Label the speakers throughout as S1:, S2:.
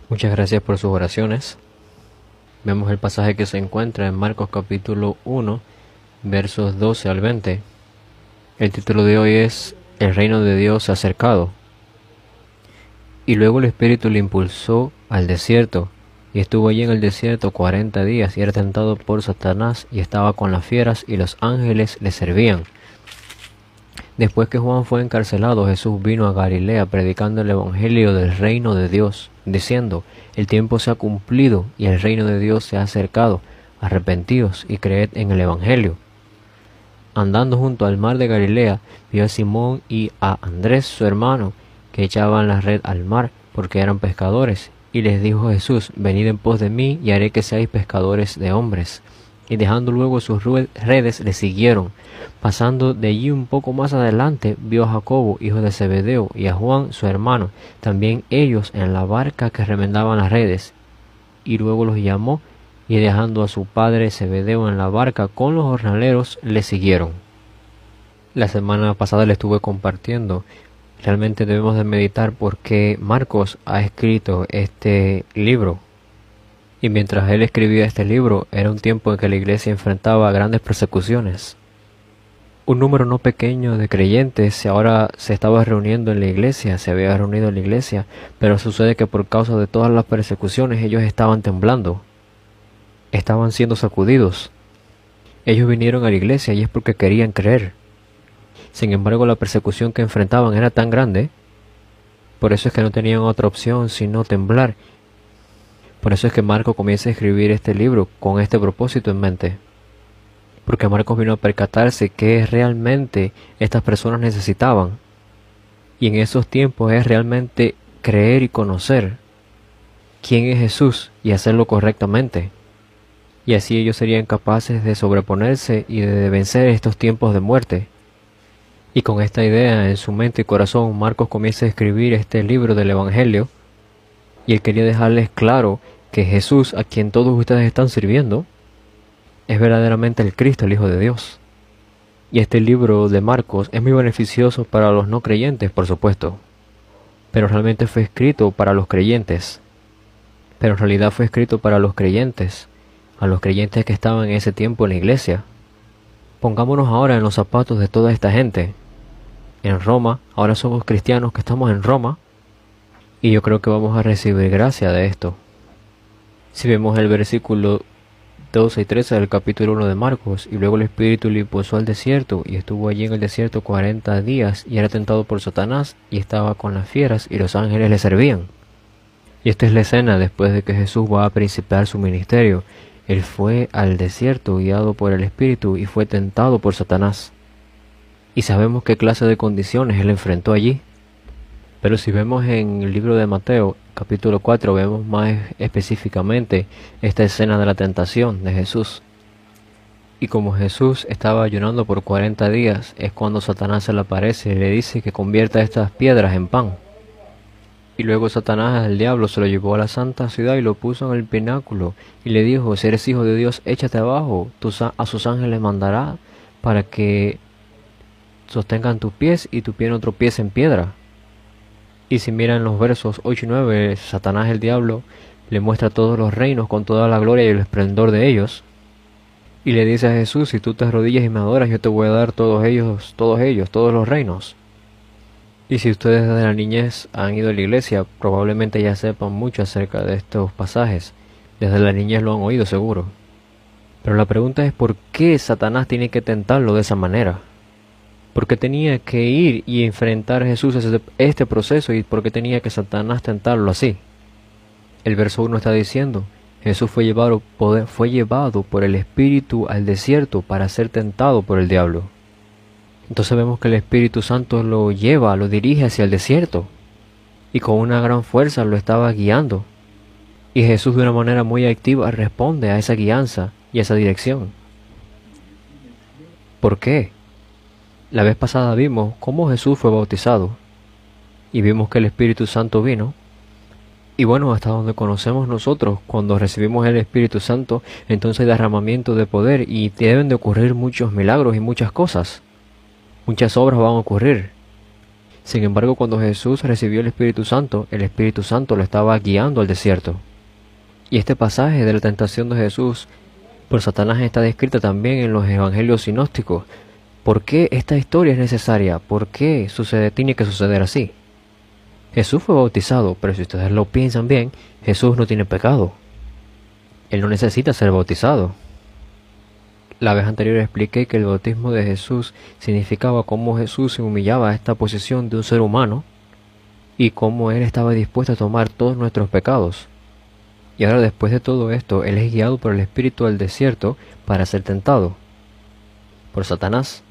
S1: Muchas gracias por sus oraciones. Vemos el pasaje que se encuentra en Marcos capítulo 1, versos 12 al 20. El título de hoy es El reino de Dios se ha acercado. Y luego el Espíritu le impulsó al desierto, y estuvo allí en el desierto 40 días, y era tentado por Satanás, y estaba con las fieras, y los ángeles le servían. Después que Juan fue encarcelado, Jesús vino a Galilea predicando el evangelio del reino de Dios, diciendo: el tiempo se ha cumplido y el reino de Dios se ha acercado. Arrepentíos y creed en el evangelio. Andando junto al mar de Galilea, vio a Simón y a Andrés su hermano, que echaban la red al mar, porque eran pescadores. Y les dijo Jesús: venid en pos de mí, y haré que seáis pescadores de hombres. Y dejando luego sus redes, le siguieron. Pasando de allí un poco más adelante, vio a Jacobo, hijo de Zebedeo, y a Juan, su hermano, también ellos en la barca que remendaban las redes. Y luego los llamó, y dejando a su padre Zebedeo en la barca con los jornaleros, le siguieron. La semana pasada le estuve compartiendo. Realmente debemos de meditar por qué Marcos ha escrito este libro. Y mientras él escribía este libro, era un tiempo en que la iglesia enfrentaba grandes persecuciones. Un número no pequeño de creyentes ahora se estaba reuniendo en la iglesia, se había reunido en la iglesia, pero sucede que por causa de todas las persecuciones ellos estaban temblando, estaban siendo sacudidos. Ellos vinieron a la iglesia y es porque querían creer. Sin embargo, la persecución que enfrentaban era tan grande, por eso es que no tenían otra opción sino temblar. Por eso es que Marcos comienza a escribir este libro con este propósito en mente. Porque Marcos vino a percatarse que realmente estas personas necesitaban. Y en esos tiempos es realmente creer y conocer quién es Jesús y hacerlo correctamente. Y así ellos serían capaces de sobreponerse y de vencer estos tiempos de muerte. Y con esta idea en su mente y corazón, Marcos comienza a escribir este libro del Evangelio. Y él quería dejarles claro que Jesús, a quien todos ustedes están sirviendo, es verdaderamente el Cristo, el Hijo de Dios. Y este libro de Marcos es muy beneficioso para los no creyentes, por supuesto. Pero realmente fue escrito para los creyentes. Pero en realidad fue escrito para los creyentes, a los creyentes que estaban en ese tiempo en la iglesia. Pongámonos ahora en los zapatos de toda esta gente. En Roma, ahora somos cristianos que estamos en Roma, y yo creo que vamos a recibir gracia de esto. Si vemos el versículo 12 y 13 del capítulo 1 de Marcos, y luego el Espíritu le impulsó al desierto, y estuvo allí en el desierto 40 días, y era tentado por Satanás, y estaba con las fieras, y los ángeles le servían. Y esta es la escena después de que Jesús va a principiar su ministerio. Él fue al desierto guiado por el Espíritu, y fue tentado por Satanás. Y sabemos qué clase de condiciones él enfrentó allí. Pero si vemos en el libro de Mateo, capítulo 4, vemos más específicamente esta escena de la tentación de Jesús. Y como Jesús estaba ayunando por 40 días, es cuando Satanás se le aparece y le dice que convierta estas piedras en pan. Y luego Satanás, el diablo, se lo llevó a la santa ciudad y lo puso en el pináculo, y le dijo: si eres hijo de Dios, échate abajo, a sus ángeles mandará para que sostengan tus pies y tu pie no tropiece en piedra. Y si miran los versos 8 y 9, Satanás, el diablo, le muestra todos los reinos con toda la gloria y el esplendor de ellos. Y le dice a Jesús: si tú te arrodillas y me adoras, yo te voy a dar todos los reinos. Y si ustedes desde la niñez han ido a la iglesia, probablemente ya sepan mucho acerca de estos pasajes. Desde la niñez lo han oído seguro. Pero la pregunta es: ¿por qué Satanás tiene que tentarlo de esa manera? ¿Por qué tenía que ir y enfrentar a Jesús este proceso, y por qué tenía que Satanás tentarlo así? El verso 1 está diciendo: Jesús fue llevado por el Espíritu al desierto para ser tentado por el diablo. Entonces vemos que el Espíritu Santo lo dirige hacia el desierto, y con una gran fuerza lo estaba guiando. Y Jesús, de una manera muy activa, responde a esa guianza y a esa dirección. ¿Por qué? La vez pasada vimos cómo Jesús fue bautizado, y vimos que el Espíritu Santo vino. Y bueno, hasta donde conocemos nosotros, cuando recibimos el Espíritu Santo, entonces hay derramamiento de poder, y deben de ocurrir muchos milagros y muchas cosas. Muchas obras van a ocurrir. Sin embargo, cuando Jesús recibió el Espíritu Santo lo estaba guiando al desierto. Y este pasaje de la tentación de Jesús por Satanás está descrita también en los evangelios sinópticos. ¿Por qué esta historia es necesaria? ¿Por qué tiene que suceder así? Jesús fue bautizado, pero si ustedes lo piensan bien, Jesús no tiene pecado. Él no necesita ser bautizado. La vez anterior expliqué que el bautismo de Jesús significaba cómo Jesús se humillaba a esta posición de un ser humano y cómo Él estaba dispuesto a tomar todos nuestros pecados. Y ahora, después de todo esto, Él es guiado por el Espíritu al desierto para ser tentado por Satanás.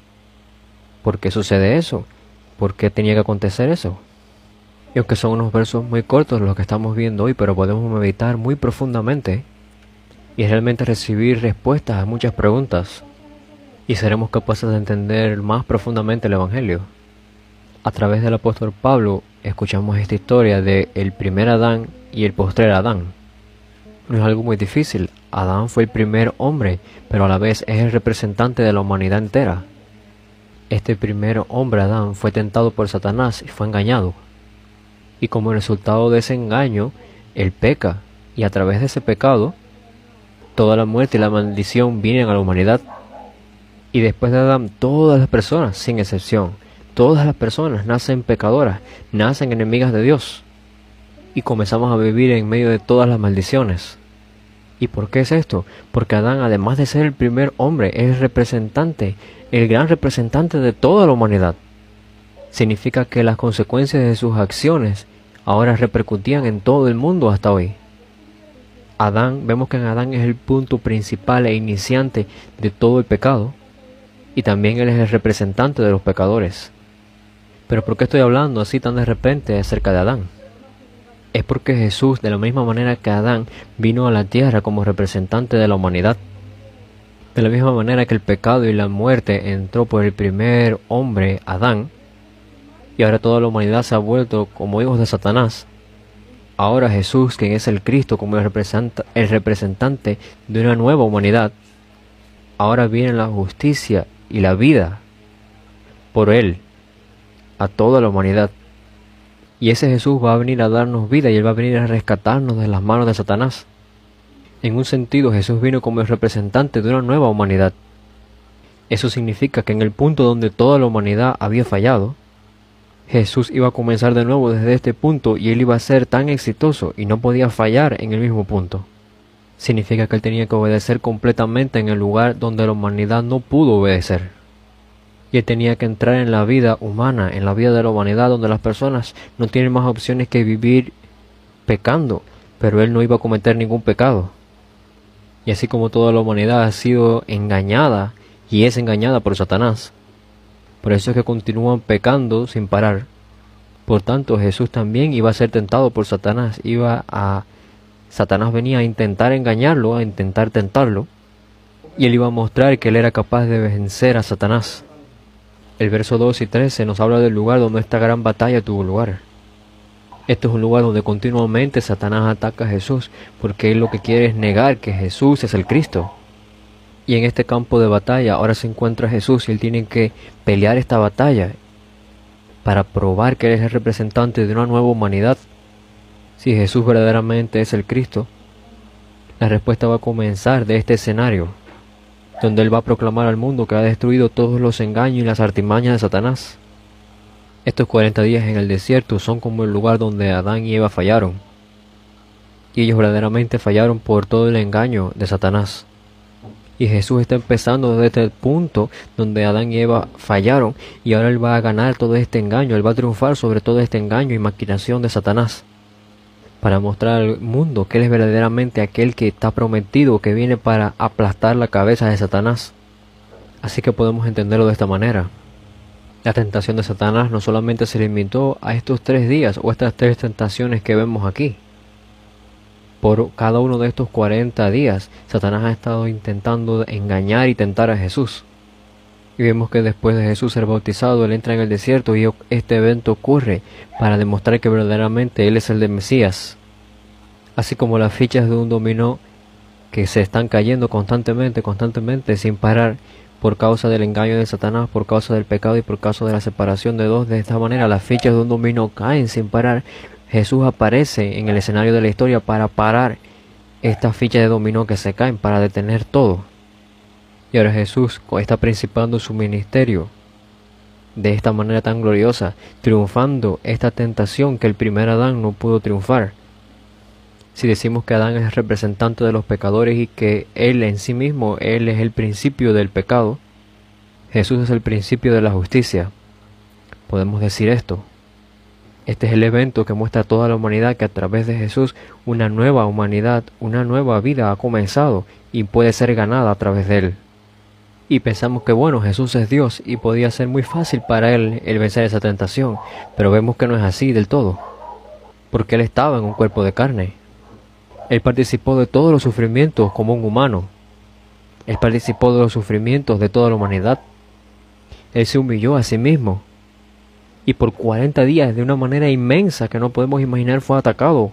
S1: ¿Por qué sucede eso? ¿Por qué tenía que acontecer eso? Y aunque son unos versos muy cortos los que estamos viendo hoy, pero podemos meditar muy profundamente y realmente recibir respuestas a muchas preguntas, y seremos capaces de entender más profundamente el Evangelio. A través del apóstol Pablo escuchamos esta historia de el primer Adán y el postrer Adán. No es algo muy difícil. Adán fue el primer hombre, pero a la vez es el representante de la humanidad entera. Este primer hombre, Adán, fue tentado por Satanás y fue engañado. Y como resultado de ese engaño, él peca, y a través de ese pecado, toda la muerte y la maldición vienen a la humanidad. Y después de Adán, todas las personas, sin excepción, todas las personas nacen pecadoras, nacen enemigas de Dios. Y comenzamos a vivir en medio de todas las maldiciones. ¿Y por qué es esto? Porque Adán, además de ser el primer hombre, es el representante, el gran representante de toda la humanidad. Significa que las consecuencias de sus acciones ahora repercutían en todo el mundo hasta hoy. Adán, vemos que en Adán es el punto principal e iniciante de todo el pecado, y también él es el representante de los pecadores. Pero ¿por qué estoy hablando así tan de repente acerca de Adán? Es porque Jesús, de la misma manera que Adán, vino a la tierra como representante de la humanidad. De la misma manera que el pecado y la muerte entró por el primer hombre, Adán, y ahora toda la humanidad se ha vuelto como hijos de Satanás. Ahora Jesús, quien es el Cristo, como el representante de una nueva humanidad, ahora viene la justicia y la vida por Él a toda la humanidad. Y ese Jesús va a venir a darnos vida y Él va a venir a rescatarnos de las manos de Satanás. En un sentido, Jesús vino como el representante de una nueva humanidad. Eso significa que en el punto donde toda la humanidad había fallado, Jesús iba a comenzar de nuevo desde este punto y Él iba a ser tan exitoso y no podía fallar en el mismo punto. Significa que Él tenía que obedecer completamente en el lugar donde la humanidad no pudo obedecer. Y Él tenía que entrar en la vida humana, en la vida de la humanidad, donde las personas no tienen más opciones que vivir pecando, pero Él no iba a cometer ningún pecado. Y así como toda la humanidad ha sido engañada y es engañada por Satanás, por eso es que continúan pecando sin parar. Por tanto, Jesús también iba a ser tentado por Satanás. Satanás venía a intentar engañarlo, a intentar tentarlo, y Él iba a mostrar que Él era capaz de vencer a Satanás. El verso 2 y 13 nos habla del lugar donde esta gran batalla tuvo lugar. Este es un lugar donde continuamente Satanás ataca a Jesús, porque Él lo que quiere es negar que Jesús es el Cristo. Y en este campo de batalla ahora se encuentra Jesús y Él tiene que pelear esta batalla para probar que Él es el representante de una nueva humanidad. Si Jesús verdaderamente es el Cristo, la respuesta va a comenzar de este escenario, donde Él va a proclamar al mundo que ha destruido todos los engaños y las artimañas de Satanás. Estos 40 días en el desierto son como el lugar donde Adán y Eva fallaron. Y ellos verdaderamente fallaron por todo el engaño de Satanás. Y Jesús está empezando desde el punto donde Adán y Eva fallaron, y ahora Él va a ganar todo este engaño, Él va a triunfar sobre todo este engaño y maquinación de Satanás, para mostrar al mundo que Él es verdaderamente aquel que está prometido, que viene para aplastar la cabeza de Satanás. Así que podemos entenderlo de esta manera. La tentación de Satanás no solamente se limitó a estos 3 días o estas 3 tentaciones que vemos aquí. Por cada uno de estos 40 días, Satanás ha estado intentando engañar y tentar a Jesús. Y vemos que después de Jesús ser bautizado, Él entra en el desierto y este evento ocurre para demostrar que verdaderamente Él es el de Mesías. Así como las fichas de un dominó que se están cayendo constantemente sin parar, por causa del engaño de Satanás, por causa del pecado y por causa de la separación de dos. De esta manera las fichas de un dominó caen sin parar. Jesús aparece en el escenario de la historia para parar estas fichas de dominó que se caen, para detener todo. Y ahora Jesús está principando su ministerio de esta manera tan gloriosa, triunfando esta tentación que el primer Adán no pudo triunfar. Si decimos que Adán es el representante de los pecadores y que él en sí mismo, él es el principio del pecado, Jesús es el principio de la justicia. Podemos decir esto. Este es el evento que muestra a toda la humanidad que a través de Jesús una nueva humanidad, una nueva vida ha comenzado y puede ser ganada a través de él. Y pensamos que bueno, Jesús es Dios y podía ser muy fácil para él el vencer esa tentación, pero vemos que no es así del todo, porque él estaba en un cuerpo de carne. Él participó de todos los sufrimientos como un humano. Él participó de los sufrimientos de toda la humanidad. Él se humilló a sí mismo. Y por 40 días, de una manera inmensa que no podemos imaginar, fue atacado.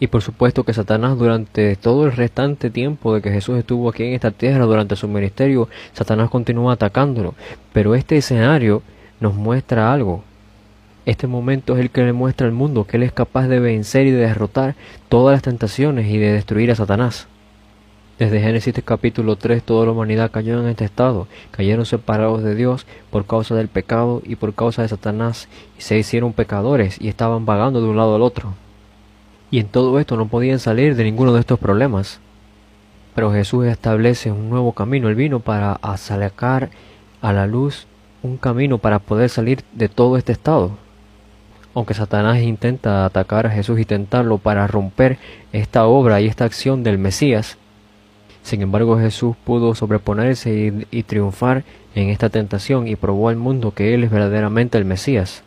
S1: Y por supuesto que Satanás, durante todo el restante tiempo de que Jesús estuvo aquí en esta tierra, durante su ministerio, Satanás continúa atacándolo. Pero este escenario nos muestra algo. Este momento es el que le muestra al mundo que él es capaz de vencer y de derrotar todas las tentaciones y de destruir a Satanás. Desde Génesis capítulo 3 toda la humanidad cayó en este estado, cayeron separados de Dios por causa del pecado y por causa de Satanás, y se hicieron pecadores y estaban vagando de un lado al otro. Y en todo esto no podían salir de ninguno de estos problemas. Pero Jesús establece un nuevo camino. Él vino para sacar a la luz un camino para poder salir de todo este estado. Aunque Satanás intenta atacar a Jesús y tentarlo para romper esta obra y esta acción del Mesías, sin embargo Jesús pudo sobreponerse y triunfar en esta tentación y probó al mundo que Él es verdaderamente el Mesías.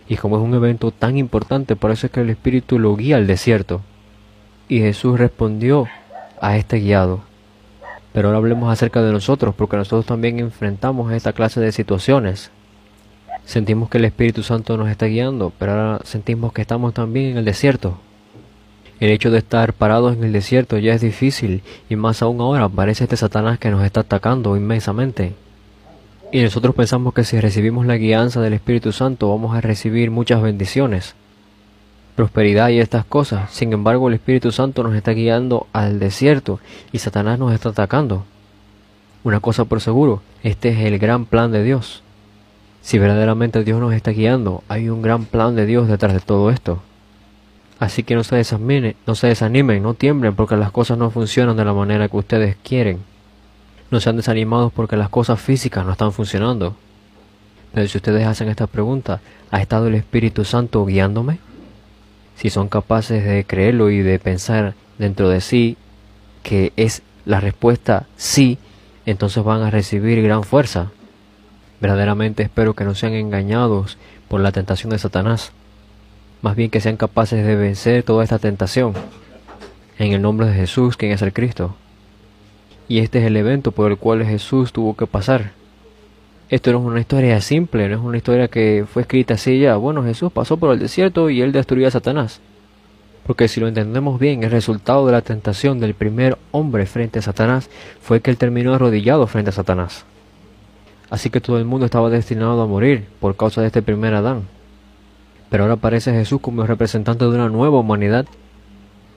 S1: Y como es un evento tan importante, por eso es que el Espíritu lo guía al desierto. Y Jesús respondió a este guiado. Pero ahora hablemos acerca de nosotros, porque nosotros también enfrentamos esta clase de situaciones. Sentimos que el Espíritu Santo nos está guiando, pero ahora sentimos que estamos también en el desierto. El hecho de estar parados en el desierto ya es difícil, y más aún ahora aparece este Satanás que nos está atacando inmensamente. Y nosotros pensamos que si recibimos la guianza del Espíritu Santo vamos a recibir muchas bendiciones, prosperidad y estas cosas. Sin embargo, el Espíritu Santo nos está guiando al desierto y Satanás nos está atacando. Una cosa por seguro, este es el gran plan de Dios. Si verdaderamente Dios nos está guiando, hay un gran plan de Dios detrás de todo esto. Así que no se desanimen, no tiemblen porque las cosas no funcionan de la manera que ustedes quieren. No sean desanimados porque las cosas físicas no están funcionando. Pero si ustedes hacen esta pregunta, ¿ha estado el Espíritu Santo guiándome? Si son capaces de creerlo y de pensar dentro de sí que es la respuesta sí, entonces van a recibir gran fuerza. Verdaderamente espero que no sean engañados por la tentación de Satanás. Más bien que sean capaces de vencer toda esta tentación. En el nombre de Jesús, quien es el Cristo. Y este es el evento por el cual Jesús tuvo que pasar. Esto no es una historia simple, no es una historia que fue escrita así ya. Bueno, Jesús pasó por el desierto y él destruyó a Satanás. Porque si lo entendemos bien, el resultado de la tentación del primer hombre frente a Satanás fue que él terminó arrodillado frente a Satanás. Así que todo el mundo estaba destinado a morir por causa de este primer Adán. Pero ahora aparece Jesús como el representante de una nueva humanidad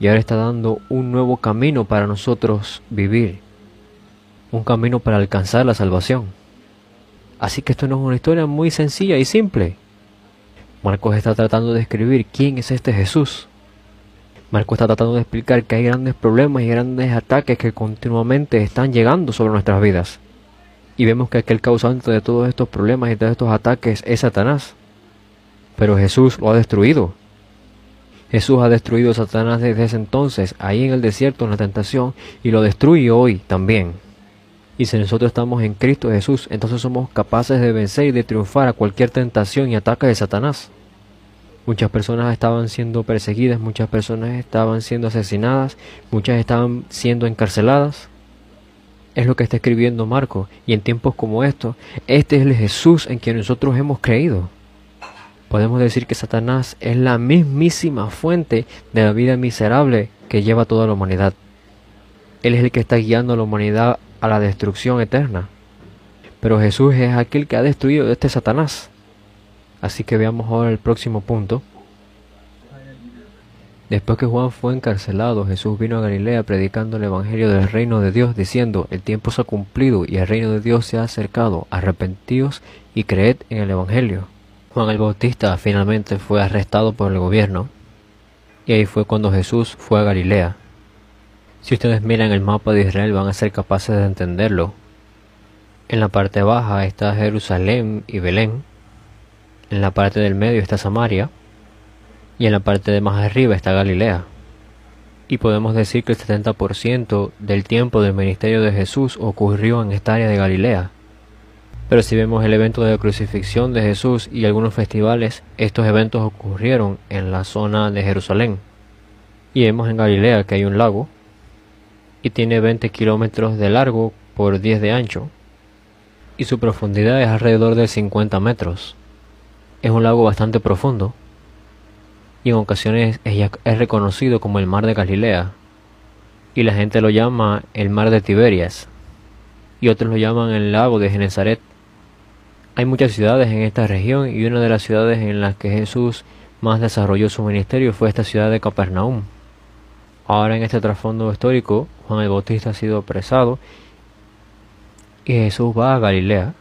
S1: y ahora está dando un nuevo camino para nosotros vivir. Un camino para alcanzar la salvación. Así que esto no es una historia muy sencilla y simple. Marcos está tratando de escribir quién es este Jesús. Marcos está tratando de explicar que hay grandes problemas y grandes ataques que continuamente están llegando sobre nuestras vidas. Y vemos que aquel causante de todos estos problemas y de estos ataques es Satanás. Pero Jesús lo ha destruido. Jesús ha destruido a Satanás desde ese entonces, ahí en el desierto, en la tentación, y lo destruye hoy también. Y si nosotros estamos en Cristo Jesús, entonces somos capaces de vencer y de triunfar a cualquier tentación y ataque de Satanás. Muchas personas estaban siendo perseguidas, muchas personas estaban siendo asesinadas, muchas estaban siendo encarceladas. Es lo que está escribiendo Marcos, y en tiempos como estos, este es el Jesús en quien nosotros hemos creído. Podemos decir que Satanás es la mismísima fuente de la vida miserable que lleva toda la humanidad. Él es el que está guiando a la humanidad a la destrucción eterna. Pero Jesús es aquel que ha destruido a este Satanás. Así que veamos ahora el próximo punto. Después que Juan fue encarcelado, Jesús vino a Galilea predicando el evangelio del reino de Dios, diciendo: el tiempo se ha cumplido y el reino de Dios se ha acercado, arrepentíos y creed en el evangelio. Juan el Bautista finalmente fue arrestado por el gobierno, y ahí fue cuando Jesús fue a Galilea. Si ustedes miran el mapa de Israel van a ser capaces de entenderlo. En la parte baja está Jerusalén y Belén, en la parte del medio está Samaria, y en la parte de más arriba está Galilea. Y podemos decir que el 70% del tiempo del ministerio de Jesús ocurrió en esta área de Galilea. Pero si vemos el evento de la crucifixión de Jesús y algunos festivales, estos eventos ocurrieron en la zona de Jerusalén. Y vemos en Galilea que hay un lago, y tiene 20 kilómetros de largo por 10 de ancho, y su profundidad es alrededor de 50 metros. Es un lago bastante profundo, y en ocasiones es reconocido como el mar de Galilea, y la gente lo llama el mar de Tiberias, y otros lo llaman el lago de Genesaret. Hay muchas ciudades en esta región, y una de las ciudades en las que Jesús más desarrolló su ministerio fue esta ciudad de Capernaum. Ahora, en este trasfondo histórico, Juan el Bautista ha sido apresado, y Jesús va a Galilea.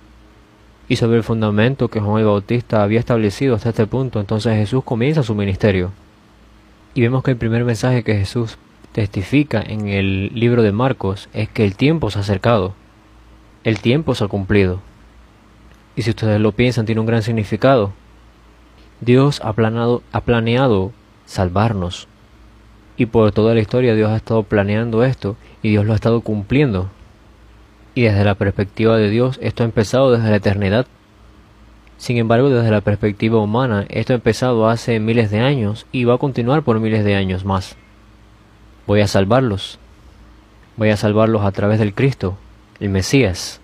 S1: Y sobre el fundamento que Juan el Bautista había establecido hasta este punto, entonces Jesús comienza su ministerio. Y vemos que el primer mensaje que Jesús testifica en el libro de Marcos es que el tiempo se ha acercado. El tiempo se ha cumplido. Y si ustedes lo piensan, tiene un gran significado. Dios ha planeado salvarnos. Y por toda la historia Dios ha estado planeando esto y Dios lo ha estado cumpliendo. Y desde la perspectiva de Dios, esto ha empezado desde la eternidad. Sin embargo, desde la perspectiva humana, esto ha empezado hace miles de años y va a continuar por miles de años más. Voy a salvarlos. Voy a salvarlos a través del Cristo, el Mesías.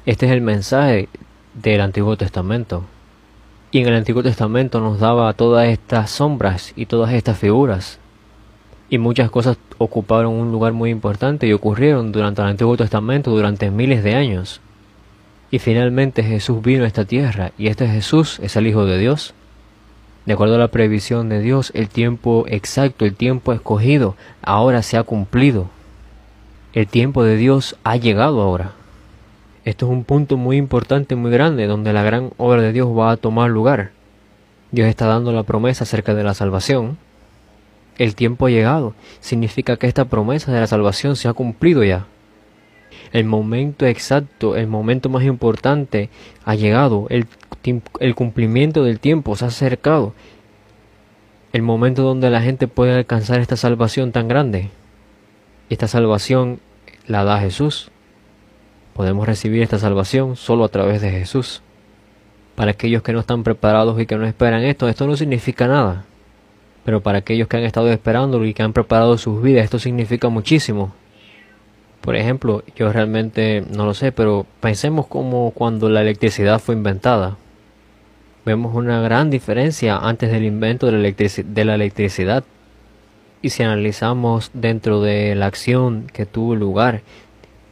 S1: Este es el mensaje del Antiguo Testamento. Y en el Antiguo Testamento nos daba todas estas sombras y todas estas figuras. Y muchas cosas ocuparon un lugar muy importante y ocurrieron durante el Antiguo Testamento durante miles de años. Y finalmente Jesús vino a esta tierra, y este Jesús es el Hijo de Dios. De acuerdo a la previsión de Dios, el tiempo exacto, el tiempo escogido, ahora se ha cumplido. El tiempo de Dios ha llegado ahora. Esto es un punto muy importante, muy grande, donde la gran obra de Dios va a tomar lugar. Dios está dando la promesa acerca de la salvación. El tiempo ha llegado. Significa que esta promesa de la salvación se ha cumplido ya. El momento exacto, el momento más importante ha llegado. El cumplimiento del tiempo se ha acercado. El momento donde la gente puede alcanzar esta salvación tan grande. Esta salvación la da Jesús. Podemos recibir esta salvación solo a través de Jesús. Para aquellos que no están preparados y que no esperan esto no significa nada. Pero para aquellos que han estado esperándolo y que han preparado sus vidas, esto significa muchísimo. Por ejemplo, yo realmente no lo sé, pero pensemos como cuando la electricidad fue inventada. Vemos una gran diferencia antes del invento de la electricidad. Y si analizamos dentro de la acción que tuvo lugar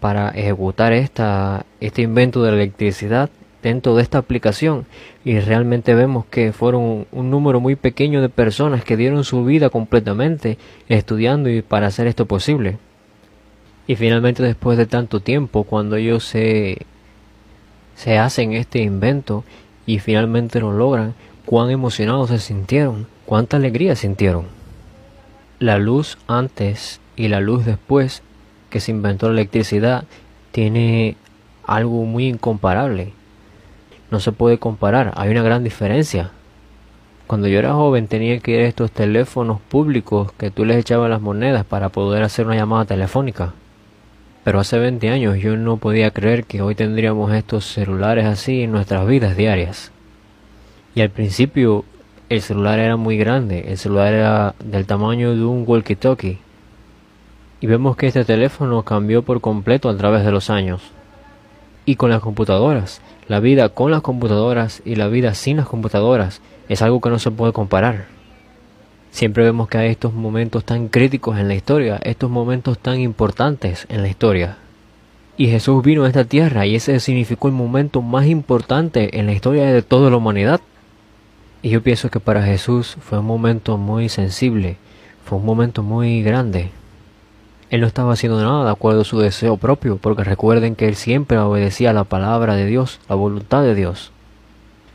S1: para ejecutar este invento de la electricidad, dentro de esta aplicación, y realmente vemos que fueron un número muy pequeño de personas que dieron su vida completamente estudiando y para hacer esto posible. Y finalmente, después de tanto tiempo, cuando ellos se hacen este invento y finalmente lo logran, cuán emocionados se sintieron, cuánta alegría sintieron. La luz antes y la luz después que se inventó la electricidad tiene algo muy incomparable. No se puede comparar, hay una gran diferencia. Cuando yo era joven tenía que ir a estos teléfonos públicos que tú les echabas las monedas para poder hacer una llamada telefónica. Pero hace 20 años yo no podía creer que hoy tendríamos estos celulares así en nuestras vidas diarias. Y al principio el celular era muy grande, el celular era del tamaño de un walkie-talkie. Y vemos que este teléfono cambió por completo a través de los años. Y con las computadoras, la vida con las computadoras y la vida sin las computadoras es algo que no se puede comparar. Siempre vemos que hay estos momentos tan críticos en la historia, estos momentos tan importantes en la historia. Y Jesús vino a esta tierra y ese significó el momento más importante en la historia de toda la humanidad. Y yo pienso que para Jesús fue un momento muy sensible, fue un momento muy grande. Él no estaba haciendo nada de acuerdo a su deseo propio, porque recuerden que él siempre obedecía a la palabra de Dios, la voluntad de Dios.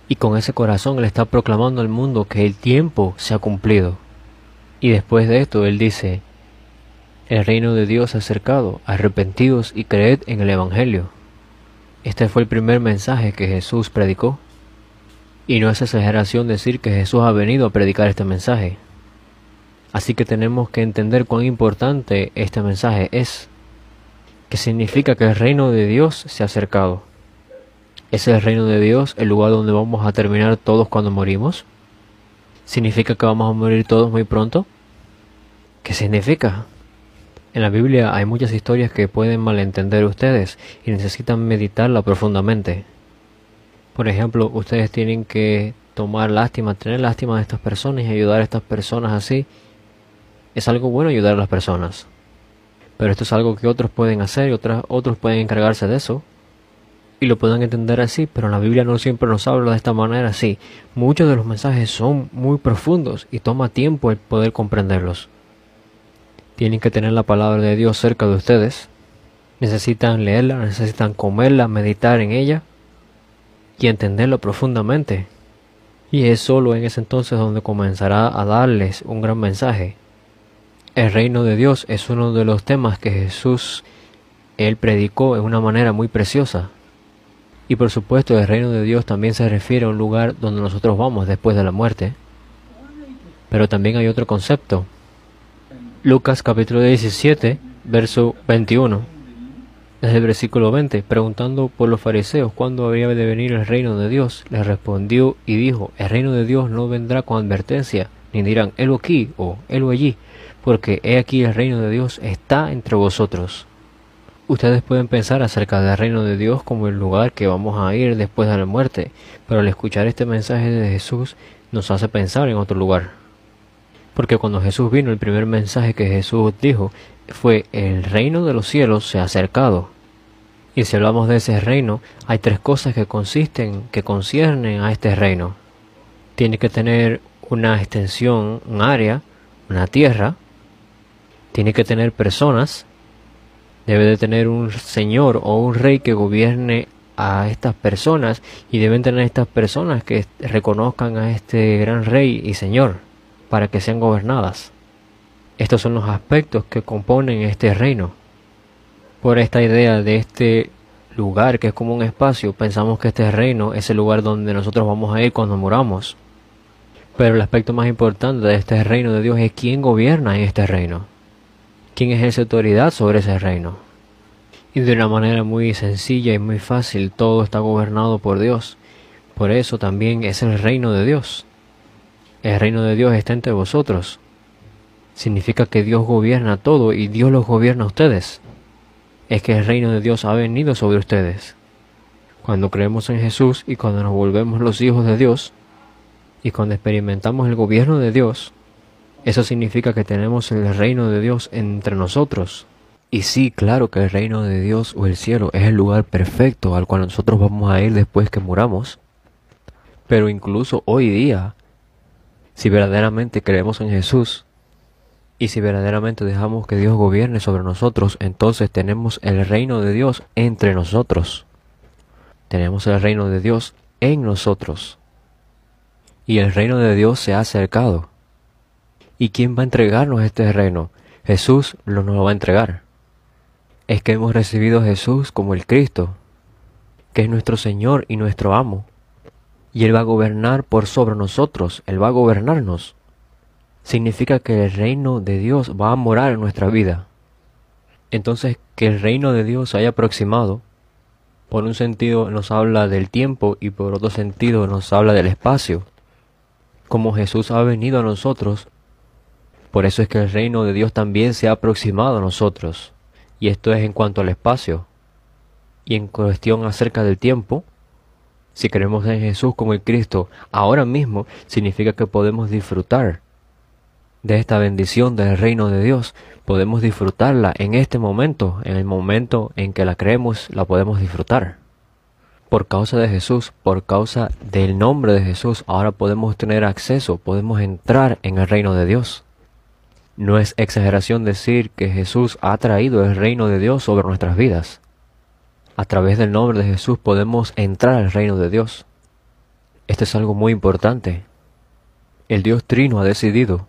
S1: Y con ese corazón él está proclamando al mundo que el tiempo se ha cumplido. Y después de esto él dice: el reino de Dios se ha acercado, arrepentidos y creed en el Evangelio. Este fue el primer mensaje que Jesús predicó. Y no es exageración decir que Jesús ha venido a predicar este mensaje. Así que tenemos que entender cuán importante este mensaje es. Que significa que el reino de Dios se ha acercado. ¿Es el reino de Dios el lugar donde vamos a terminar todos cuando morimos? ¿Significa que vamos a morir todos muy pronto? ¿Qué significa? En la Biblia hay muchas historias que pueden malentender ustedes y necesitan meditarla profundamente. Por ejemplo, ustedes tienen que tomar lástima, tener lástima de estas personas y ayudar a estas personas así. Es algo bueno ayudar a las personas. Pero esto es algo que otros pueden hacer y otros pueden encargarse de eso. Y lo pueden entender así, pero en la Biblia no siempre nos habla de esta manera así. Muchos de los mensajes son muy profundos y toma tiempo el poder comprenderlos. Tienen que tener la palabra de Dios cerca de ustedes. Necesitan leerla, necesitan comerla, meditar en ella y entenderlo profundamente. Y es solo en ese entonces donde comenzará a darles un gran mensaje. El reino de Dios es uno de los temas que Jesús, él predicó de una manera muy preciosa. Y por supuesto el reino de Dios también se refiere a un lugar donde nosotros vamos después de la muerte. Pero también hay otro concepto. Lucas capítulo 17, verso 21. Desde el versículo 20, preguntando por los fariseos cuándo habría de venir el reino de Dios, les respondió y dijo: el reino de Dios no vendrá con advertencia, ni dirán helo aquí o helo allí, porque he aquí el reino de Dios está entre vosotros. Ustedes pueden pensar acerca del reino de Dios como el lugar que vamos a ir después de la muerte, pero al escuchar este mensaje de Jesús nos hace pensar en otro lugar. Porque cuando Jesús vino, el primer mensaje que Jesús dijo fue: el reino de los cielos se ha acercado. Y si hablamos de ese reino, hay tres cosas que conciernen a este reino. Tiene que tener una extensión, un área, una tierra. Tiene que tener personas. Debe de tener un señor o un rey que gobierne a estas personas. Y deben tener estas personas que reconozcan a este gran rey y señor para que sean gobernadas. Estos son los aspectos que componen este reino. Por esta idea de este lugar que es como un espacio, pensamos que este reino es el lugar donde nosotros vamos a ir cuando muramos. Pero el aspecto más importante de este reino de Dios es quién gobierna en este reino. ¿Quién ejerce autoridad sobre ese reino? Y de una manera muy sencilla y muy fácil, todo está gobernado por Dios. Por eso también es el reino de Dios. El reino de Dios está entre vosotros. Significa que Dios gobierna todo y Dios los gobierna a ustedes. Es que el reino de Dios ha venido sobre ustedes. Cuando creemos en Jesús y cuando nos volvemos los hijos de Dios y cuando experimentamos el gobierno de Dios, eso significa que tenemos el reino de Dios entre nosotros. Y sí, claro que el reino de Dios o el cielo es el lugar perfecto al cual nosotros vamos a ir después que muramos. Pero incluso hoy día, si verdaderamente creemos en Jesús y si verdaderamente dejamos que Dios gobierne sobre nosotros, entonces tenemos el reino de Dios entre nosotros. Tenemos el reino de Dios en nosotros. Y el reino de Dios se ha acercado. ¿Y quién va a entregarnos este reino? Jesús nos lo va a entregar. Es que hemos recibido a Jesús como el Cristo, que es nuestro Señor y nuestro amo. Y Él va a gobernar por sobre nosotros, Él va a gobernarnos. Significa que el reino de Dios va a morar en nuestra vida. Entonces, que el reino de Dios se haya aproximado, por un sentido nos habla del tiempo y por otro sentido nos habla del espacio. Como Jesús ha venido a nosotros, por eso es que el reino de Dios también se ha aproximado a nosotros. Y esto es en cuanto al espacio. Y en cuestión acerca del tiempo, si creemos en Jesús como el Cristo ahora mismo, significa que podemos disfrutar de esta bendición del reino de Dios, podemos disfrutarla en este momento, en el momento en que la creemos, la podemos disfrutar. Por causa de Jesús, por causa del nombre de Jesús, ahora podemos tener acceso, podemos entrar en el reino de Dios. No es exageración decir que Jesús ha traído el reino de Dios sobre nuestras vidas. A través del nombre de Jesús podemos entrar al reino de Dios. Esto es algo muy importante. El Dios Trino ha decidido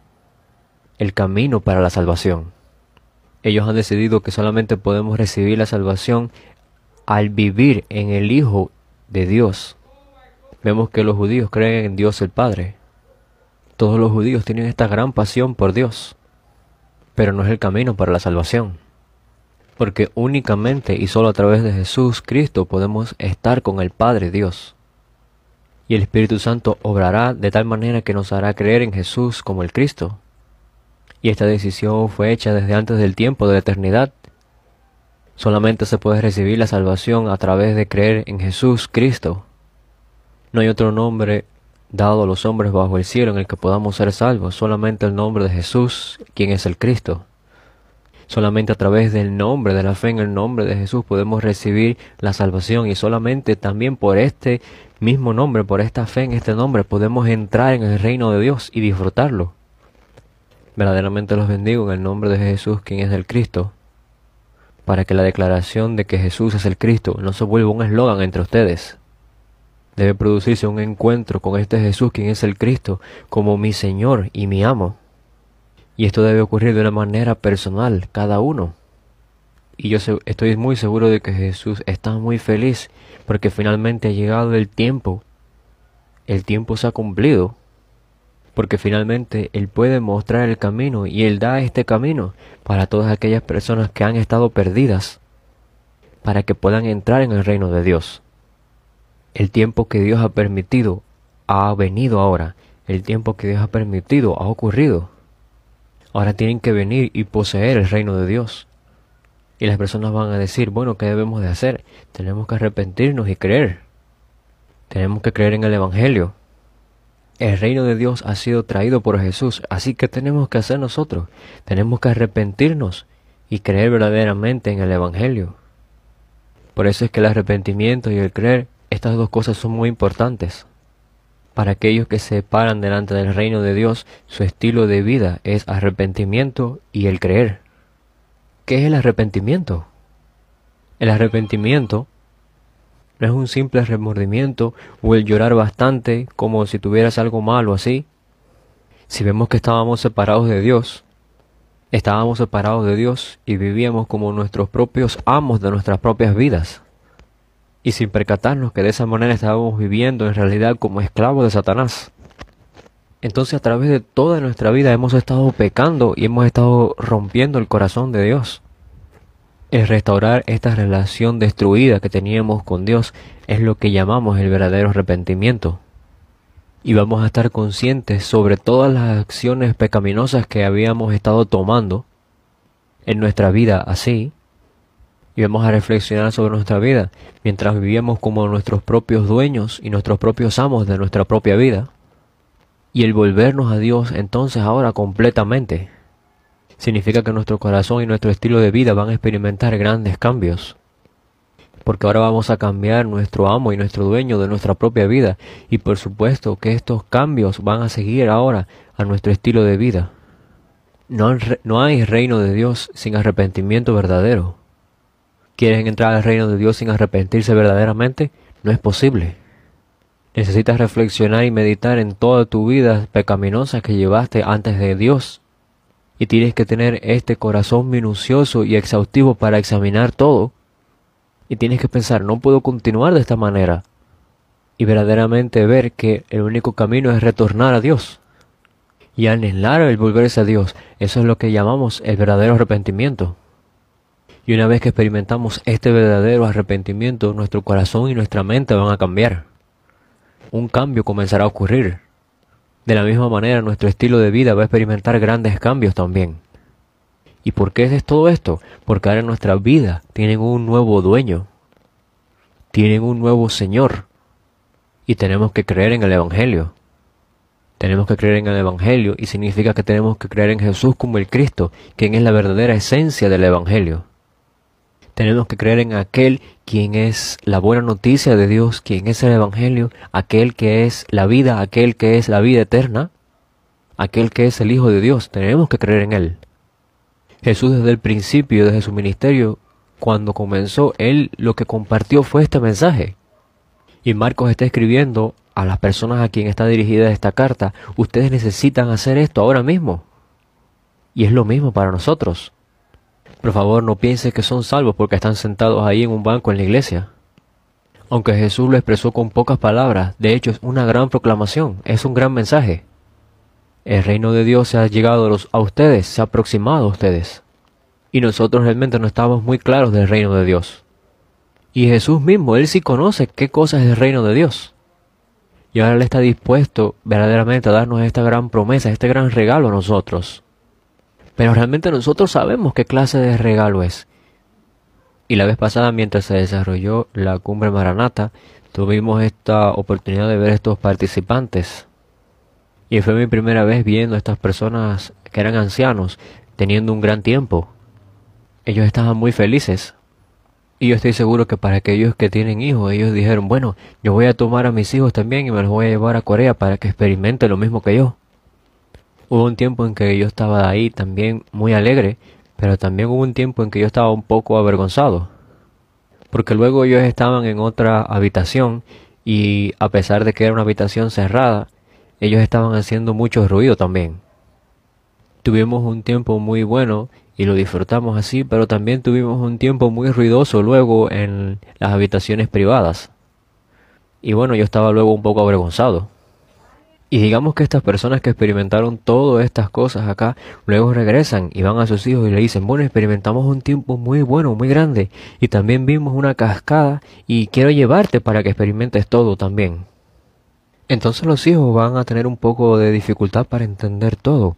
S1: el camino para la salvación. Ellos han decidido que solamente podemos recibir la salvación al vivir en el Hijo de Dios. Vemos que los judíos creen en Dios el Padre. Todos los judíos tienen esta gran pasión por Dios, pero no es el camino para la salvación. Porque únicamente y solo a través de Jesús Cristo podemos estar con el Padre Dios. Y el Espíritu Santo obrará de tal manera que nos hará creer en Jesús como el Cristo. Y esta decisión fue hecha desde antes del tiempo de la eternidad. Solamente se puede recibir la salvación a través de creer en Jesús Cristo. No hay otro nombre dado a los hombres bajo el cielo en el que podamos ser salvos, solamente el nombre de Jesús, quien es el Cristo. Solamente a través del nombre, de la fe en el nombre de Jesús podemos recibir la salvación, y solamente también por este mismo nombre, por esta fe en este nombre, podemos entrar en el reino de Dios y disfrutarlo. Verdaderamente los bendigo en el nombre de Jesús, quien es el Cristo, para que la declaración de que Jesús es el Cristo no se vuelva un eslogan entre ustedes. Debe producirse un encuentro con este Jesús, quien es el Cristo, como mi Señor y mi amo. Y esto debe ocurrir de una manera personal, cada uno. Y yo estoy muy seguro de que Jesús está muy feliz, porque finalmente ha llegado el tiempo. El tiempo se ha cumplido, porque finalmente Él puede mostrar el camino, y Él da este camino para todas aquellas personas que han estado perdidas, para que puedan entrar en el reino de Dios. El tiempo que Dios ha permitido ha venido ahora. El tiempo que Dios ha permitido ha ocurrido. Ahora tienen que venir y poseer el reino de Dios. Y las personas van a decir, bueno, ¿qué debemos de hacer? Tenemos que arrepentirnos y creer. Tenemos que creer en el Evangelio. El reino de Dios ha sido traído por Jesús, así que tenemos que hacer nosotros. Tenemos que arrepentirnos y creer verdaderamente en el Evangelio. Por eso es que el arrepentimiento y el creer, estas dos cosas son muy importantes. Para aquellos que se paran delante del reino de Dios, su estilo de vida es arrepentimiento y el creer. ¿Qué es el arrepentimiento? El arrepentimiento no es un simple remordimiento o el llorar bastante como si tuvieras algo malo así. Si vemos que estábamos separados de Dios y vivíamos como nuestros propios amos de nuestras propias vidas. Y sin percatarnos que de esa manera estábamos viviendo en realidad como esclavos de Satanás. Entonces a través de toda nuestra vida hemos estado pecando y hemos estado rompiendo el corazón de Dios. El restaurar esta relación destruida que teníamos con Dios es lo que llamamos el verdadero arrepentimiento. Y vamos a estar conscientes sobre todas las acciones pecaminosas que habíamos estado tomando en nuestra vida así. Y vamos a reflexionar sobre nuestra vida mientras vivíamos como nuestros propios dueños y nuestros propios amos de nuestra propia vida. Y el volvernos a Dios entonces ahora completamente significa que nuestro corazón y nuestro estilo de vida van a experimentar grandes cambios. Porque ahora vamos a cambiar nuestro amo y nuestro dueño de nuestra propia vida. Y por supuesto que estos cambios van a seguir ahora a nuestro estilo de vida. No hay reino de Dios sin arrepentimiento verdadero. ¿Quieres entrar al reino de Dios sin arrepentirse verdaderamente? No es posible. Necesitas reflexionar y meditar en toda tu vida pecaminosa que llevaste antes de Dios. Y tienes que tener este corazón minucioso y exhaustivo para examinar todo. Y tienes que pensar, no puedo continuar de esta manera. Y verdaderamente ver que el único camino es retornar a Dios. Y anhelar el volverse a Dios. Eso es lo que llamamos el verdadero arrepentimiento. Y una vez que experimentamos este verdadero arrepentimiento, nuestro corazón y nuestra mente van a cambiar. Un cambio comenzará a ocurrir. De la misma manera, nuestro estilo de vida va a experimentar grandes cambios también. ¿Y por qué es todo esto? Porque ahora nuestra vida tienen un nuevo dueño. Tienen un nuevo Señor. Y tenemos que creer en el Evangelio. Tenemos que creer en el Evangelio y significa que tenemos que creer en Jesús como el Cristo, quien es la verdadera esencia del Evangelio. Tenemos que creer en aquel quien es la buena noticia de Dios, quien es el Evangelio, aquel que es la vida, aquel que es la vida eterna, aquel que es el Hijo de Dios. Tenemos que creer en Él. Jesús desde el principio, desde su ministerio, cuando comenzó, Él lo que compartió fue este mensaje. Y Marcos está escribiendo a las personas a quien está dirigida esta carta: ustedes necesitan hacer esto ahora mismo. Y es lo mismo para nosotros. Por favor, no piensen que son salvos porque están sentados ahí en un banco en la iglesia. Aunque Jesús lo expresó con pocas palabras, de hecho es una gran proclamación, es un gran mensaje. El reino de Dios se ha llegado a ustedes, se ha aproximado a ustedes. Y nosotros realmente no estamos muy claros del reino de Dios. Y Jesús mismo, Él sí conoce qué cosa es el reino de Dios. Y ahora Él está dispuesto verdaderamente a darnos esta gran promesa, este gran regalo a nosotros. Pero realmente nosotros sabemos qué clase de regalo es. Y la vez pasada, mientras se desarrolló la cumbre Maranata, tuvimos esta oportunidad de ver a estos participantes. Y fue mi primera vez viendo a estas personas que eran ancianos, teniendo un gran tiempo. Ellos estaban muy felices. Y yo estoy seguro que para aquellos que tienen hijos, ellos dijeron: bueno, yo voy a tomar a mis hijos también y me los voy a llevar a Corea para que experimenten lo mismo que yo. Hubo un tiempo en que yo estaba ahí también muy alegre, pero también hubo un tiempo en que yo estaba un poco avergonzado. Porque luego ellos estaban en otra habitación y a pesar de que era una habitación cerrada, ellos estaban haciendo mucho ruido también. Tuvimos un tiempo muy bueno y lo disfrutamos así, pero también tuvimos un tiempo muy ruidoso luego en las habitaciones privadas. Y bueno, yo estaba luego un poco avergonzado. Y digamos que estas personas que experimentaron todas estas cosas acá, luego regresan y van a sus hijos y le dicen: bueno, experimentamos un tiempo muy bueno, muy grande, y también vimos una cascada y quiero llevarte para que experimentes todo también. Entonces los hijos van a tener un poco de dificultad para entender todo.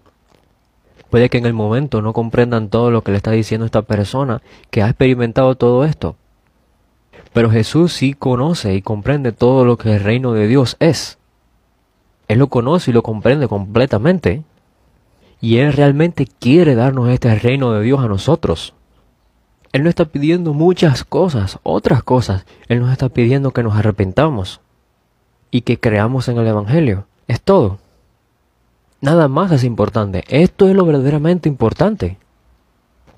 S1: Puede que en el momento no comprendan todo lo que le está diciendo esta persona que ha experimentado todo esto. Pero Jesús sí conoce y comprende todo lo que el reino de Dios es. Él lo conoce y lo comprende completamente. Y Él realmente quiere darnos este reino de Dios a nosotros. Él no está pidiendo muchas cosas, otras cosas. Él nos está pidiendo que nos arrepentamos y que creamos en el Evangelio. Es todo. Nada más es importante. Esto es lo verdaderamente importante.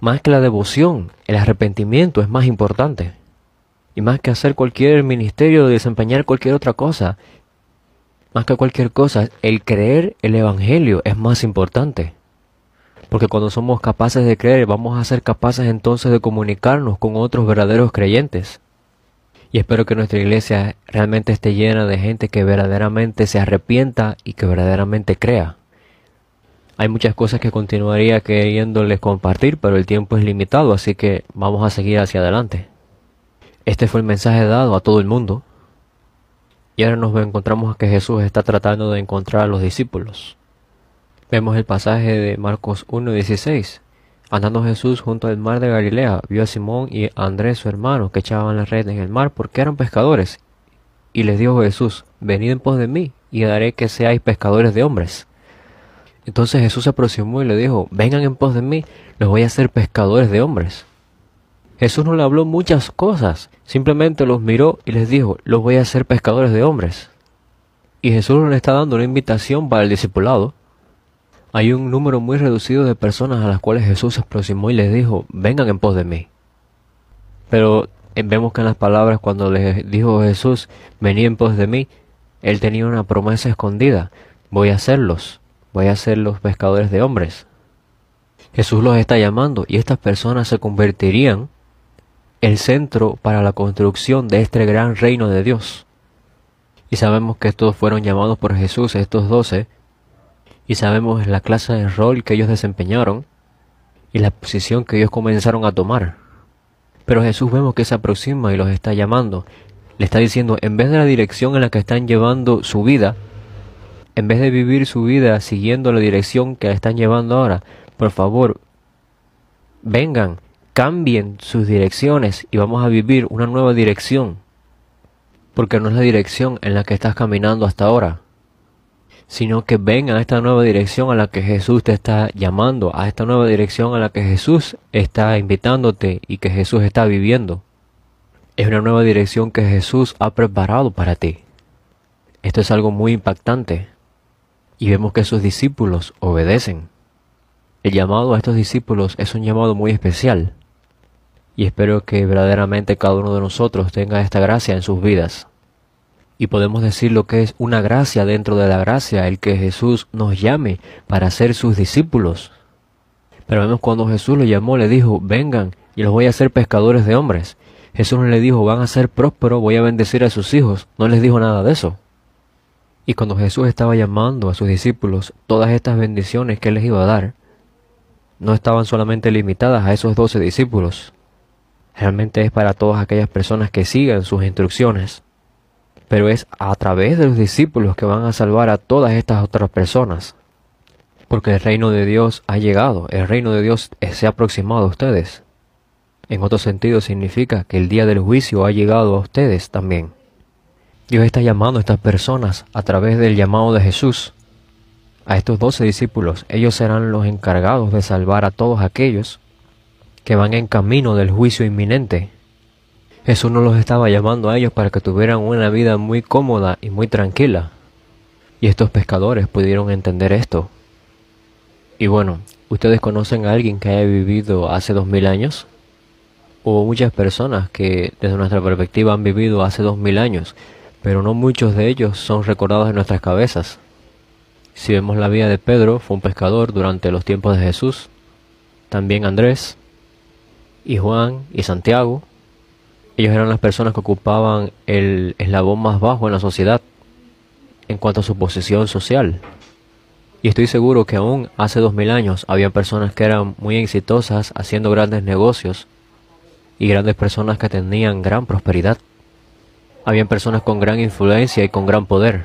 S1: Más que la devoción, el arrepentimiento es más importante. Y más que hacer cualquier ministerio, desempeñar cualquier otra cosa, más que cualquier cosa, el creer el Evangelio es más importante. Porque cuando somos capaces de creer, vamos a ser capaces entonces de comunicarnos con otros verdaderos creyentes. Y espero que nuestra iglesia realmente esté llena de gente que verdaderamente se arrepienta y que verdaderamente crea. Hay muchas cosas que continuaría queriéndoles compartir, pero el tiempo es limitado, así que vamos a seguir hacia adelante. Este fue el mensaje dado a todo el mundo. Y ahora nos encontramos que Jesús está tratando de encontrar a los discípulos. Vemos el pasaje de Marcos 1:16. Andando Jesús junto al mar de Galilea, vio a Simón y a Andrés su hermano que echaban la red en el mar porque eran pescadores. Y les dijo Jesús: venid en pos de mí y haré que seáis pescadores de hombres. Entonces Jesús se aproximó y le dijo: vengan en pos de mí, los voy a hacer pescadores de hombres. Jesús no le habló muchas cosas, simplemente los miró y les dijo: los voy a hacer pescadores de hombres. Y Jesús le está dando una invitación para el discipulado. Hay un número muy reducido de personas a las cuales Jesús se aproximó y les dijo: vengan en pos de mí. Pero vemos que en las palabras, cuando les dijo Jesús: venid en pos de mí, Él tenía una promesa escondida: voy a hacerlos pescadores de hombres. Jesús los está llamando y estas personas se convertirían el centro para la construcción de este gran reino de Dios. Y sabemos que estos fueron llamados por Jesús, estos 12, y sabemos la clase de rol que ellos desempeñaron y la posición que ellos comenzaron a tomar. Pero Jesús vemos que se aproxima y los está llamando. Le está diciendo: en vez de la dirección en la que están llevando su vida, en vez de vivir su vida siguiendo la dirección que la están llevando ahora, por favor, vengan, cambien sus direcciones y vamos a vivir una nueva dirección. Porque no es la dirección en la que estás caminando hasta ahora. sino que vengan a esta nueva dirección a la que Jesús te está llamando, a esta nueva dirección a la que Jesús está invitándote y que Jesús está viviendo. Es una nueva dirección que Jesús ha preparado para ti. Esto es algo muy impactante y vemos que sus discípulos obedecen. El llamado a estos discípulos es un llamado muy especial y espero que verdaderamente cada uno de nosotros tenga esta gracia en sus vidas. Y podemos decir lo que es una gracia dentro de la gracia, el que Jesús nos llame para ser sus discípulos. Pero vemos cuando Jesús los llamó, le dijo, vengan y los voy a hacer pescadores de hombres. Jesús no le dijo, van a ser prósperos, voy a bendecir a sus hijos. No les dijo nada de eso. Y cuando Jesús estaba llamando a sus discípulos, todas estas bendiciones que Él les iba a dar, no estaban solamente limitadas a esos 12 discípulos. Realmente es para todas aquellas personas que sigan sus instrucciones. Pero es a través de los discípulos que van a salvar a todas estas otras personas. Porque el reino de Dios ha llegado, el reino de Dios se ha aproximado a ustedes. En otro sentido significa que el día del juicio ha llegado a ustedes también. Dios está llamando a estas personas a través del llamado de Jesús. A estos 12 discípulos, ellos serán los encargados de salvar a todos aquellos que van en camino del juicio inminente. Jesús no los estaba llamando a ellos para que tuvieran una vida muy cómoda y muy tranquila. Y estos pescadores pudieron entender esto. Y bueno, ¿ustedes conocen a alguien que haya vivido hace 2000 años? Hubo muchas personas que desde nuestra perspectiva han vivido hace 2000 años, pero no muchos de ellos son recordados en nuestras cabezas. Si vemos la vida de Pedro, fue un pescador durante los tiempos de Jesús. También Andrés, y Juan, y Santiago. Ellos eran las personas que ocupaban el eslabón más bajo en la sociedad en cuanto a su posición social. Y estoy seguro que aún hace 2000 años había personas que eran muy exitosas haciendo grandes negocios y grandes personas que tenían gran prosperidad. Habían personas con gran influencia y con gran poder.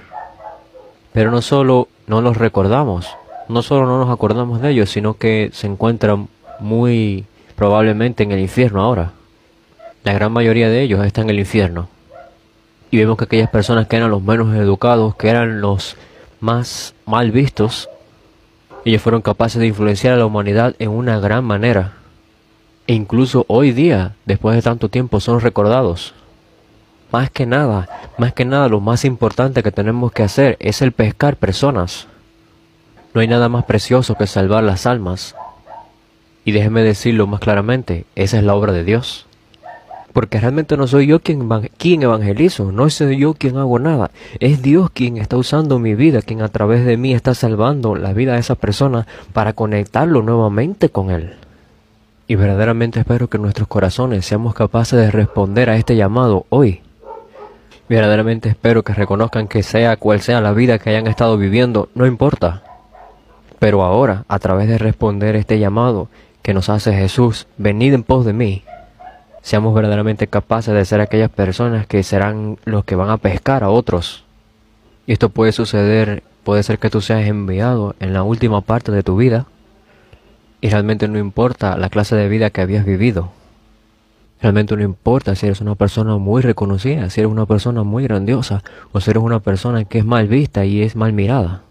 S1: Pero no solo no los recordamos, no solo no nos acordamos de ellos, sino que se encuentran muy probablemente en el infierno ahora. La gran mayoría de ellos están en el infierno. Y vemos que aquellas personas que eran los menos educados, que eran los más mal vistos, ellos fueron capaces de influenciar a la humanidad en una gran manera. E incluso hoy día, después de tanto tiempo, son recordados. Más que nada, lo más importante que tenemos que hacer es el pescar personas. No hay nada más precioso que salvar las almas. Y déjeme decirlo más claramente, esa es la obra de Dios. Porque realmente no soy yo quien evangelizo, no soy yo quien hago nada. Es Dios quien está usando mi vida, quien a través de mí está salvando la vida de esa persona para conectarlo nuevamente con Él. Y verdaderamente espero que nuestros corazones seamos capaces de responder a este llamado hoy. Verdaderamente espero que reconozcan que sea cual sea la vida que hayan estado viviendo, no importa. Pero ahora, a través de responder este llamado que nos hace Jesús, venid en pos de mí, seamos verdaderamente capaces de ser aquellas personas que serán los que van a pescar a otros. Y esto puede suceder, puede ser que tú seas enviado en la última parte de tu vida, y realmente no importa la clase de vida que habías vivido. Realmente no importa si eres una persona muy reconocida, si eres una persona muy grandiosa, o si eres una persona que es mal vista y es mal mirada.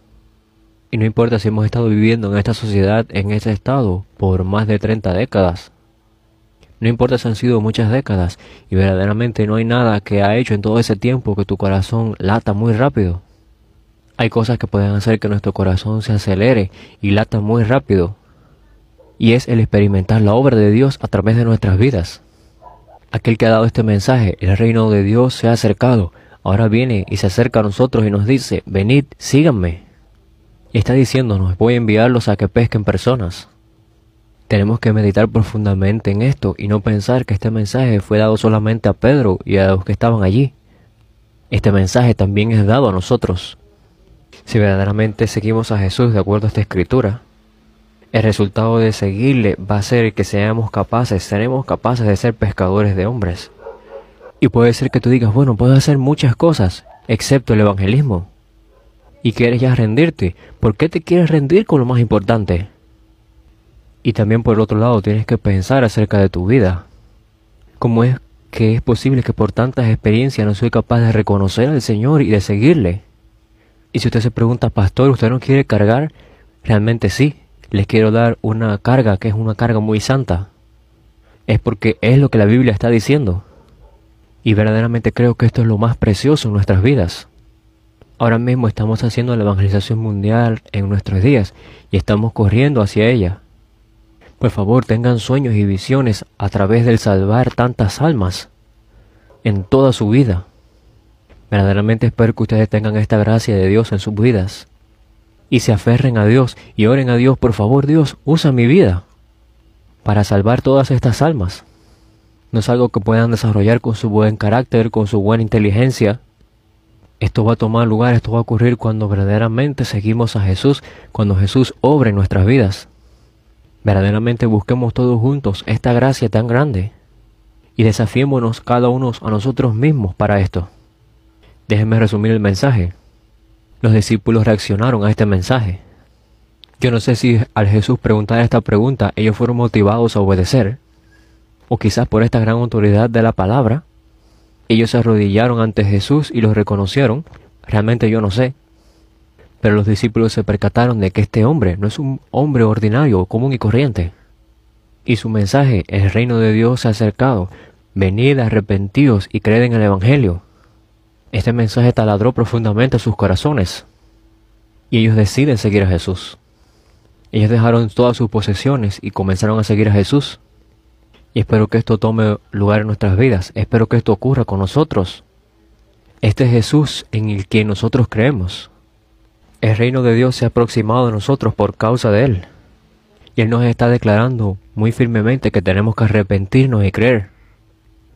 S1: Y no importa si hemos estado viviendo en esta sociedad, en este estado, por más de 30 décadas. No importa si han sido muchas décadas, y verdaderamente no hay nada que ha hecho en todo ese tiempo que tu corazón lata muy rápido. Hay cosas que pueden hacer que nuestro corazón se acelere y lata muy rápido. Y es el experimentar la obra de Dios a través de nuestras vidas. Aquel que ha dado este mensaje, el reino de Dios se ha acercado. Ahora viene y se acerca a nosotros y nos dice, venid, síganme. Y está diciéndonos, voy a enviarlos a que pesquen personas. Tenemos que meditar profundamente en esto y no pensar que este mensaje fue dado solamente a Pedro y a los que estaban allí. Este mensaje también es dado a nosotros. Si verdaderamente seguimos a Jesús de acuerdo a esta escritura, el resultado de seguirle va a ser que seremos capaces de ser pescadores de hombres. Y puede ser que tú digas, bueno, puedo hacer muchas cosas, excepto el evangelismo. Y quieres ya rendirte. ¿Por qué te quieres rendir con lo más importante? Y también por el otro lado tienes que pensar acerca de tu vida. ¿Cómo es que es posible que por tantas experiencias no soy capaz de reconocer al Señor y de seguirle? Y Y si usted se pregunta, pastor, ¿usted no quiere cargar? Realmente sí, les quiero dar una carga que es una carga muy santa. Es porque es lo que la Biblia está diciendo. Y verdaderamente creo que esto es lo más precioso en nuestras vidas. Ahora mismo estamos haciendo la evangelización mundial en nuestros días y estamos corriendo hacia ella. Por favor, tengan sueños y visiones a través del salvar tantas almas en toda su vida. Verdaderamente espero que ustedes tengan esta gracia de Dios en sus vidas y se aferren a Dios y oren a Dios, por favor, Dios, usa mi vida para salvar todas estas almas. No es algo que puedan desarrollar con su buen carácter, con su buena inteligencia. Esto va a tomar lugar, esto va a ocurrir cuando verdaderamente seguimos a Jesús, cuando Jesús obra en nuestras vidas. Verdaderamente busquemos todos juntos esta gracia tan grande y desafiémonos cada uno a nosotros mismos para esto. Déjenme resumir el mensaje. Los discípulos reaccionaron a este mensaje. Yo no sé si al Jesús preguntar esta pregunta ellos fueron motivados a obedecer, o quizás por esta gran autoridad de la palabra, ellos se arrodillaron ante Jesús y lo reconocieron. Realmente yo no sé. Pero los discípulos se percataron de que este hombre no es un hombre ordinario, común y corriente. Y su mensaje, el reino de Dios se ha acercado. Venid arrepentidos y creed en el Evangelio. Este mensaje taladró profundamente sus corazones. Y ellos deciden seguir a Jesús. Ellos dejaron todas sus posesiones y comenzaron a seguir a Jesús. Y espero que esto tome lugar en nuestras vidas. Espero que esto ocurra con nosotros. Este es Jesús en el que nosotros creemos. El reino de Dios se ha aproximado a nosotros por causa de Él. Y Él nos está declarando muy firmemente que tenemos que arrepentirnos y creer.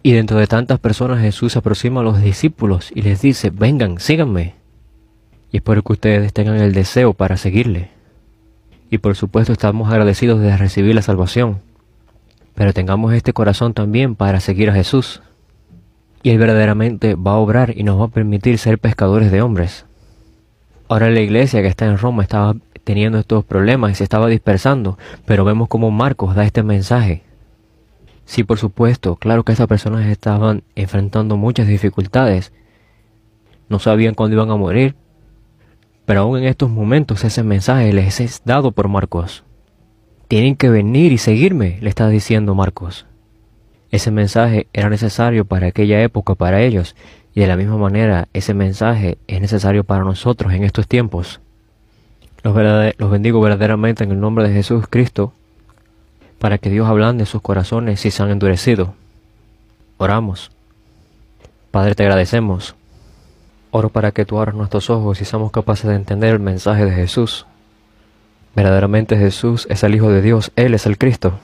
S1: Y dentro de tantas personas Jesús se aproxima a los discípulos y les dice, vengan, síganme. Y espero que ustedes tengan el deseo para seguirle. Y por supuesto estamos agradecidos de recibir la salvación. Pero tengamos este corazón también para seguir a Jesús. Y Él verdaderamente va a obrar y nos va a permitir ser pescadores de hombres. Ahora la iglesia que está en Roma estaba teniendo estos problemas y se estaba dispersando, pero vemos cómo Marcos da este mensaje. Sí, por supuesto, claro que estas personas estaban enfrentando muchas dificultades. No sabían cuándo iban a morir, pero aún en estos momentos ese mensaje les es dado por Marcos. Tienen que venir y seguirme, le está diciendo Marcos. Ese mensaje era necesario para aquella época, para ellos. Y de la misma manera, ese mensaje es necesario para nosotros en estos tiempos. Los bendigo verdaderamente en el nombre de Jesús Cristo, para que Dios ablande sus corazones si se han endurecido. Oramos. Padre, te agradecemos. Oro para que tú abras nuestros ojos y seamos capaces de entender el mensaje de Jesús. Verdaderamente Jesús es el Hijo de Dios, Él es el Cristo.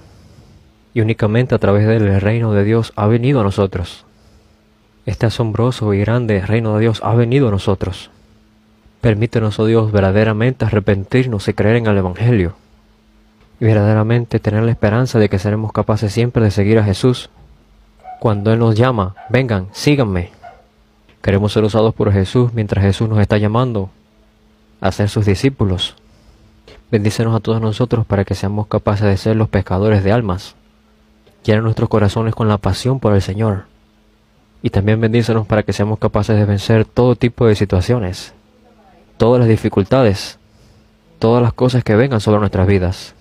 S1: Y únicamente a través de Él el reino de Dios ha venido a nosotros. Este asombroso y grande reino de Dios ha venido a nosotros. Permítenos, oh Dios, verdaderamente arrepentirnos y creer en el Evangelio. Y verdaderamente tener la esperanza de que seremos capaces siempre de seguir a Jesús. Cuando Él nos llama, vengan, síganme. Queremos ser usados por Jesús mientras Jesús nos está llamando a ser sus discípulos. Bendícenos a todos nosotros para que seamos capaces de ser los pescadores de almas. Llena nuestros corazones con la pasión por el Señor. Y también bendícenos para que seamos capaces de vencer todo tipo de situaciones, todas las dificultades, todas las cosas que vengan sobre nuestras vidas.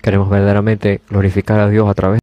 S1: Queremos verdaderamente glorificar a Dios a través